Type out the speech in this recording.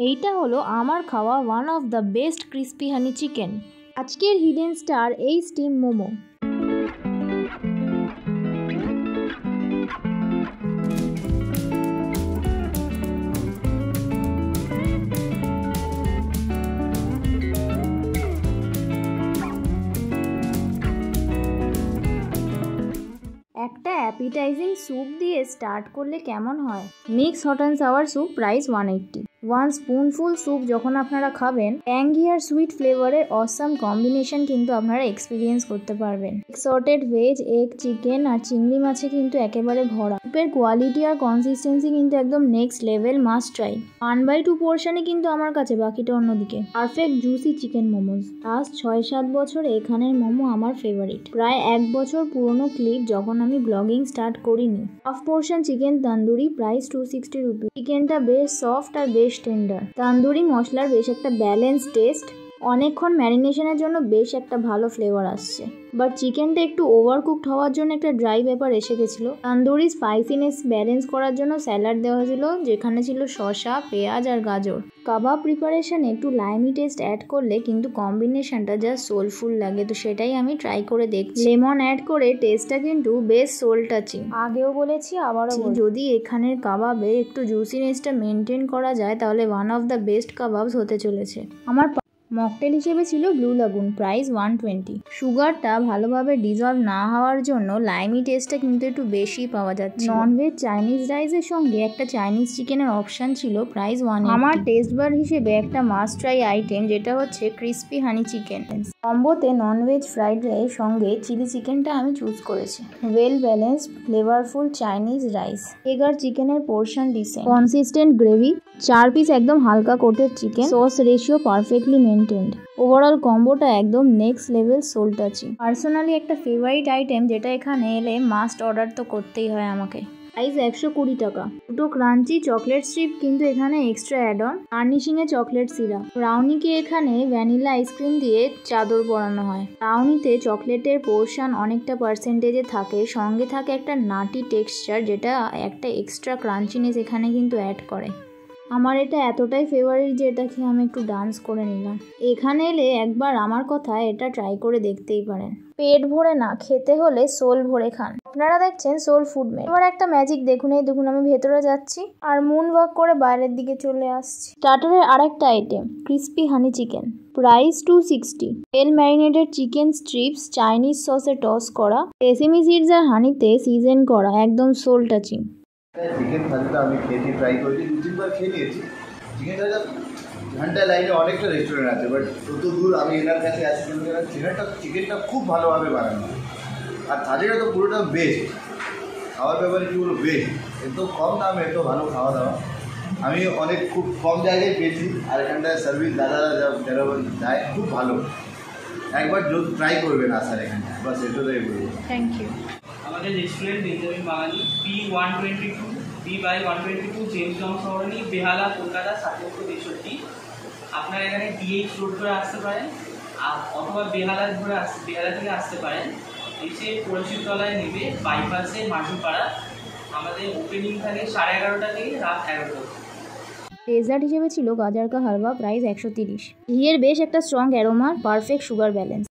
এইটা হলো আমার খাওয়া one of the best crispy honey chicken. আজকের হিডেন স্টার এই স্টিম মোমো। একটা অ্যাপিটাইজিং স্যুপ দিয়ে স্টার্ট করলে কেমন হয়? Mix hot and sour soup, price 180। 1 spoonful soup যখন আপনারা খাবেন, ট্যাঙ্গি আর সুইট ফ্লেভারের অসাম কম্বিনেশন কিন্তু আপনারা এক্সপিরিয়েন্স করতে পারবেন। এক্সর্টেড ভেজ, এগ, চিকেন আর চিংড়ি মাছে কিন্তু একেবারে ভরা। স্যুপের কোয়ালিটি আর কনসিস্টেন্সি কিন্তু একদম নেক্সট লেভেল, মাস্ট ট্রাই। 1/2 পোর্শনে কিন্তু আমার কাছে, বাকিটা অন্যদিকে। Perfect juicy chicken momos. Last 6-7 বছর এখানের মোমো আমার ফেভারিট। প্রায় 1 বছর পুরনো ক্লিপ যখন আমি ব্লগিং স্টার্ট করিনি। Half portion chicken tandoori, price 260 rupee. চিকেনটা বেশ সফট আর বেশ টেন্ডার। তান্দুরি মশলার বেশ একটা ব্যালেন্স টেস্ট, অনেকক্ষণ ম্যারিনেশনের জন্য বেশ একটা ভালো ফ্লেভার আসছে। বাট চিকেনটা একটু ওভারকুকড হওয়ার জন্য একটা ড্রাই ব্যাপার এসে গেছিলো। তান্দুরি স্পাইসিনেস ব্যালেন্স করার জন্য স্যালাড দেওয়া ছিল, যেখানে ছিল শসা, পেঁয়াজ আর গাজর। কাবাব প্রিপারেশনে একটু লাইমি টেস্ট অ্যাড করলে কিন্তু কম্বিনেশনটা জাস্ট সোলফুল লাগে, তো সেটাই আমি ট্রাই করে দেখছি। লেমন অ্যাড করে টেস্টটা কিন্তু বেশ সোল টাচিং। আগেও বলেছি, আবারও যদি এখানের কাবাবে একটু জুসিনেসটা মেনটেন করা যায় তাহলে one of the best kebabs হতে চলেছে। আমার মকটেল হিসেবে ছিল ব্লু লাগুন, প্রাইস 120। সুগারটা ভালোভাবে ডিজলভ না হওয়ার জন্য লাইমি টেস্টটা কিন্তু একটু বেশি পাওয়া যাচ্ছে। ননভেজ চাইনিজ রাইসের সঙ্গে একটা চাইনিজ চিকেনের অপশান ছিল, প্রাইস 180। আমার টেস্ট বার হিসেবে একটা মাস্ট ট্রাই আইটেম, যেটা হচ্ছে ক্রিস্পি হানি চিকেন। কম্বোতে ননভেজ ফ্রাইড রাইস সঙ্গে চিলি চিকেনটা আমি চুজ করেছি। Well balance flavourful Chinese rice, egg আর চিকেনের portion decent, consistent gravy, 4 piece একদম হালকা coated chicken, sauce ratio perfectly maintained. Overall কম্বোটা একদম next level, soul touching. Personally একটা ফেভারিট আইটেম, যেটা এখানে এলে মাস্ট অর্ডার তো করতেই হয় আমাকে। প্রাইস 120 টাকা। দুটো ক্রাঞ্চি চকলেট স্ট্রিপ কিন্তু এখানে এক্সট্রা অ্যাড অন। গার্নিশিংয়ে চকলেট সিরাপ। ব্রাউনিকে এখানে ভ্যানিলা আইসক্রিম দিয়ে চাদর পরানো হয়। ব্রাউনিতে চকলেটের পোর্শন অনেকটা পার্সেন্টেজে থাকে, সঙ্গে থাকে একটা নাটি টেক্সচার, যেটা একটা এক্সট্রা ক্রাঞ্চিনেস এখানে কিন্তু অ্যাড করে। আমার এটা এতটাই ফেভারিট যে এটা খেয়ে আমি একটু ডান্স করে নিলাম। এখানে এলে একবার আমার কথা এটা ট্রাই করে দেখতেই পারেন। পেট ভরে না, খেতে হলে সোল ভরে খান। আপনারা দেখছেন সোল ফুডমেট। এবার একটা ম্যাজিক দেখুন, এই দেখুন আমি ভেতরে যাচ্ছি আর মুন ওয়াক করে বাইরের দিকে চলে আসছি। স্টার্টারের আরেকটা item, crispy honey chicken, price 260। Well marinated chicken strips Chinese সসে টস করা, সেসেমি সিডস আর হানিতে সিজন করা, একদম সোল টাচিং। চিকেন থালিটা আমি খেয়েছি, ট্রাই করেছি, 2-3 বার খেয়ে নিয়েছি। চিকেন থালিটা ঘন্টা লাইনে অনেকটা রেস্টুরেন্ট আছে, বাট তত দূর আমি এনার কাছে আছি কিন্তু চিকেনটা খুব ভালোভাবে বানানো, আর থালিটা তো পুরোটা বেস্ট। খাওয়ার ব্যাপারে কী বলবো, বেস্ট। এত কম দামে এত ভালো খাওয়া দাওয়া আমি খুব কম জায়গায় পেয়েছি। আর এখানটায় সার্ভিস দাদারা যারা যায় খুব ভালো, একবার ট্রাই করবেন আসার এখানটা, বাস এটাই বলবো। Thank you. আমাদের restaurant Benjamin Bangali, B122 James জং সরণি, বেহালা, কলকাতা 763। আপনারা এখানে DH রোড ধরে আসতে পারেন, অথবা বেহালা থেকে আসতে পারেন। এসে পরিচিততলায় নেবে, বাইপাসে মাঝিপাড়া। আমাদের ওপেনিং থাকে 11:30 থেকে রাত 11টা। ডেজার্ট হিসেবে ছিল গাজার কা হালুয়া, প্রাইস 130। ঘিয়ের বেশ একটা strong aroma, perfect sugar balance.